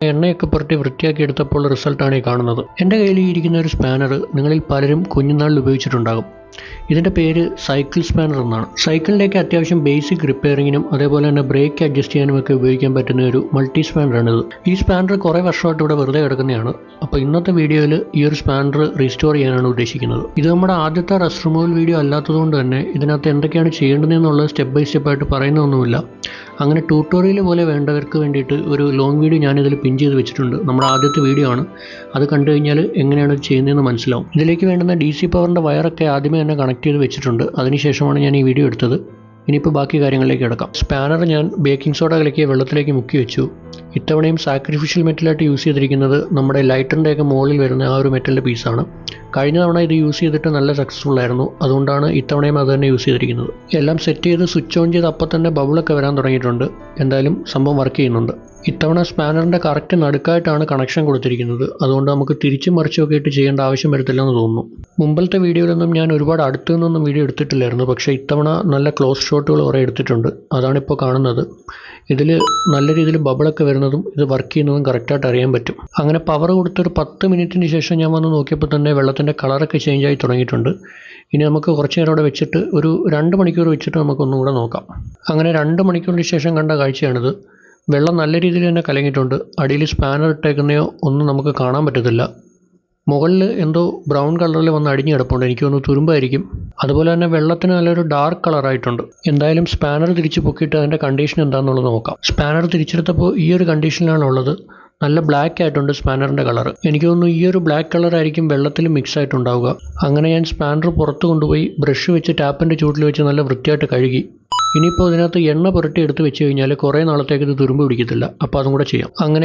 എണ്ണയൊക്കെ പുരട്ടി വൃത്തിയാക്കി എടുത്തപ്പോൾ റിസൾട്ടാണ് ഈ കാണുന്നത്. എൻ്റെ കയ്യിൽ ഇരിക്കുന്ന ഒരു സ്പാനർ നിങ്ങളിൽ പലരും കുഞ്ഞുനാളിൽ ഉപയോഗിച്ചിട്ടുണ്ടാകും. ഇതിൻ്റെ പേര് സൈക്കിൾ സ്പാനർ എന്നാണ്. സൈക്കിളിൻ്റെയൊക്കെ അത്യാവശ്യം ബേസിക് റിപ്പയറിങ്ങിനും അതേപോലെ തന്നെ ബ്രേക്ക് അഡ്ജസ്റ്റ് ചെയ്യാനും ഒക്കെ ഉപയോഗിക്കാൻ പറ്റുന്ന ഒരു മൾട്ടി സ്പാനറാണിത്. ഈ സ്പാനർ കുറേ വർഷമായിട്ട് ഇവിടെ വെറുതെ കിടക്കുന്നതാണ്. അപ്പോൾ ഇന്നത്തെ വീഡിയോയിൽ ഈ ഒരു സ്പാനർ റീസ്റ്റോർ ചെയ്യാനാണ് ഉദ്ദേശിക്കുന്നത്. ഇത് നമ്മുടെ ആദ്യത്തെ റസ്റ്റ് റിമൂവൽ വീഡിയോ അല്ലാത്തതുകൊണ്ട് തന്നെ ഇതിനകത്ത് എന്തൊക്കെയാണ് ചെയ്യേണ്ടതെന്നുള്ളത് സ്റ്റെപ്പ് ബൈ സ്റ്റെപ്പായിട്ട് പറയുന്നതൊന്നുമില്ല. അങ്ങനെ ട്യൂട്ടോറിയൽ പോലെ വേണ്ടവർക്ക് വേണ്ടിയിട്ട് ഒരു ലോങ് വീഡിയോ ഞാനിതിൽ പിൻ ചെയ്ത് വെച്ചിട്ടുണ്ട്. നമ്മുടെ ആദ്യത്തെ വീഡിയോ ആണ്. അത് കണ്ടു കഴിഞ്ഞാൽ എങ്ങനെയാണ് ചെയ്യുന്നതെന്ന് മനസ്സിലാവും. ഇതിലേക്ക് വേണ്ടുന്ന DC പവറിൻ്റെ വയറൊക്കെ ആദ്യമേ തന്നെ കണക്ട് ചെയ്ത് വെച്ചിട്ടുണ്ട്. അതിനുശേഷമാണ് ഞാൻ ഈ വീഡിയോ എടുത്തത്. ഇനിയിപ്പോൾ ബാക്കി കാര്യങ്ങളിലേക്ക് കിടക്കാം. സ്പാനർ ഞാൻ ബേക്കിംഗ് സോഡ കലക്കിയ വെള്ളത്തിലേക്ക് മുക്കി വെച്ചു. ഇത്തവണയും സാക്രിഫിഷ്യൽ മെറ്റലായിട്ട് യൂസ് ചെയ്തിരിക്കുന്നത് നമ്മുടെ ലൈറ്ററിൻ്റെയൊക്കെ മുകളിൽ വരുന്ന ആ ഒരു മെറ്റലിൻ്റെ പീസാണ്. കഴിഞ്ഞ തവണ ഇത് യൂസ് ചെയ്തിട്ട് നല്ല സക്സസ്ഫുൾ ആയിരുന്നു. അതുകൊണ്ടാണ് ഇത്തവണയും അത് തന്നെ യൂസ് ചെയ്തിരിക്കുന്നത്. എല്ലാം സെറ്റ് ചെയ്ത് സ്വിച്ച് ഓൺ ചെയ്ത് അപ്പോൾ തന്നെ ബബിളൊക്കെ വരാൻ തുടങ്ങിയിട്ടുണ്ട്. എന്തായാലും സംഭവം വർക്ക് ചെയ്യുന്നുണ്ട്. ഇത്തവണ സ്പാനറിൻ്റെ കറക്റ്റ് നടുക്കായിട്ടാണ് കണക്ഷൻ കൊടുത്തിരിക്കുന്നത്. അതുകൊണ്ട് നമുക്ക് തിരിച്ചും മറിച്ചുമൊക്കെ ഇട്ട് ചെയ്യേണ്ട ആവശ്യം വരത്തില്ലെന്ന് തോന്നുന്നു. മുമ്പത്തെ വീഡിയോയിലൊന്നും ഞാൻ ഒരുപാട് അടുത്തു നിന്നൊന്നും വീഡിയോ എടുത്തിട്ടില്ലായിരുന്നു. പക്ഷേ ഇത്തവണ നല്ല ക്ലോസ് ഷോട്ടുകൾ കുറേ എടുത്തിട്ടുണ്ട്. അതാണിപ്പോൾ കാണുന്നത്. ഇതിൽ നല്ല രീതിയിൽ ബബിളൊക്കെ വരുന്നതും ഇത് വർക്ക് ചെയ്യുന്നതും കറക്റ്റായിട്ട് അറിയാൻ പറ്റും. അങ്ങനെ പവർ കൊടുത്തൊരു 10 മിനിറ്റിന് ശേഷം ഞാൻ വന്ന് നോക്കിയപ്പോൾ തന്നെ വെള്ളത്തിൻ്റെ കളറൊക്കെ ചേഞ്ച് ആയി തുടങ്ങിയിട്ടുണ്ട്. ഇനി നമുക്ക് കുറച്ച് നേരം അവിടെ വെച്ചിട്ട് ഒരു 2 മണിക്കൂർ വെച്ചിട്ട് നമുക്കൊന്നുകൂടെ നോക്കാം. അങ്ങനെ 2 മണിക്കൂറിന് ശേഷം കണ്ട കാഴ്ചയാണിത്. വെള്ളം നല്ല രീതിയിൽ തന്നെ കലങ്ങിയിട്ടുണ്ട്. അടിയിൽ സ്പാനർ ഇട്ടേക്കുന്നയോ ഒന്നും നമുക്ക് കാണാൻ പറ്റത്തില്ല. മുകളിൽ എന്തോ ബ്രൗൺ കളറിൽ വന്ന് അടിഞ്ഞ് കിടപ്പുണ്ട്. എനിക്ക് തോന്നുന്നു തുരുമ്പായിരിക്കും. അതുപോലെ തന്നെ വെള്ളത്തിന് നല്ലൊരു ഡാർക്ക് കളറായിട്ടുണ്ട്. എന്തായാലും സ്പാനർ തിരിച്ച് പൊക്കിയിട്ട് അതിൻ്റെ കണ്ടീഷൻ എന്താണെന്നുള്ളത് നോക്കാം. സ്പാനർ തിരിച്ചെടുത്തപ്പോൾ ഈ ഒരു കണ്ടീഷനിലാണ് ഉള്ളത്. നല്ല ബ്ലാക്ക് ആയിട്ടുണ്ട് സ്പാനറിൻ്റെ കളർ. എനിക്ക് തോന്നുന്നു ഈ ഒരു ബ്ലാക്ക് കളറായിരിക്കും വെള്ളത്തിൽ മിക്സ് ആയിട്ടുണ്ടാവുക. അങ്ങനെ ഞാൻ സ്പാനർ പുറത്ത് കൊണ്ടുപോയി ബ്രഷ് വെച്ച് ടാപ്പിൻ്റെ ചൂട്ടിൽ വെച്ച് നല്ല വൃത്തിയായിട്ട് കഴുകി. ഇനിയിപ്പോൾ ഇതിനകത്ത് എണ്ണ പുരട്ടി എടുത്ത് വെച്ച് കഴിഞ്ഞാൽ കുറേ നാളത്തേക്ക് ഇത് തുരുമ്പ് പിടിക്കത്തില്ല. അപ്പോൾ അതും കൂടെ ചെയ്യാം. അങ്ങനെ